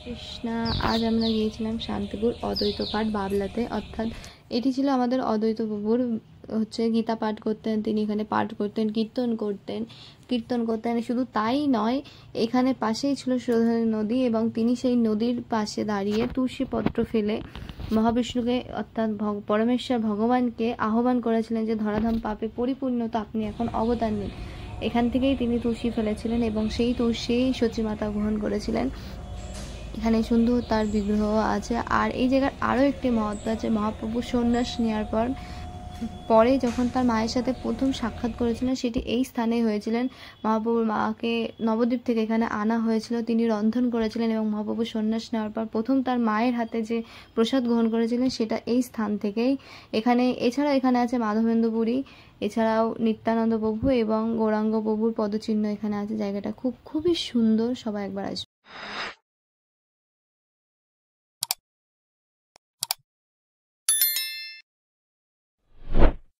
কৃষ্ণা, আজ আমরা গিয়েছিলাম শান্তিপুর অদ্বৈত পাঠ বাবলাতে, অর্থাৎ এটি ছিল আমাদের অদ্বৈত প্রভুর গীতা পাঠ করতেন। তিনি এখানে পাঠ করতেন, কীর্তন করতেন। শুধু তাই নয়, এখানে পাশেই ছিল সুধানী নদী এবং তিনি সেই নদীর পাশে দাঁড়িয়ে তুলসী পত্র ফেলে মহাবিষ্ণুকে অর্থাৎ পরমেশ্বর ভগবানকে আহ্বান করেছিলেন যে ধরাধাম পাপে পরিপূর্ণ, তো আপনি এখন অবতার নিন। এখান থেকেই তিনি তুলসী ফেলেছিলেন এবং সেই তুলসী সচিমাতা গ্রহণ করেছিলেন। এখানে সুন্দর তার বিগ্রহ আছে। আর এই জায়গার আরও একটি মহত্ব আছে। মহাপ্রভু সন্ন্যাস নেওয়ার পরে যখন তার মায়ের সাথে প্রথম সাক্ষাৎ করেছিলেন সেটি এই স্থানেই হয়েছিলেন। মহাপ্রভুর মাকে নবদ্বীপ থেকে এখানে আনা হয়েছিল, তিনি রন্ধন করেছিলেন এবং মহাপ্রভু সন্ন্যাস নেওয়ার পর প্রথম তার মায়ের হাতে যে প্রসাদ গ্রহণ করেছিলেন সেটা এই স্থান থেকেই। এছাড়াও এখানে আছে মাধবেন্দ্র পুরী, এছাড়াও নিত্যানন্দ প্রভু এবং গৌরাঙ্গ প্রভুর পদচিহ্ন এখানে আছে। জায়গাটা খুবই সুন্দর, সবাই একবার আসবে।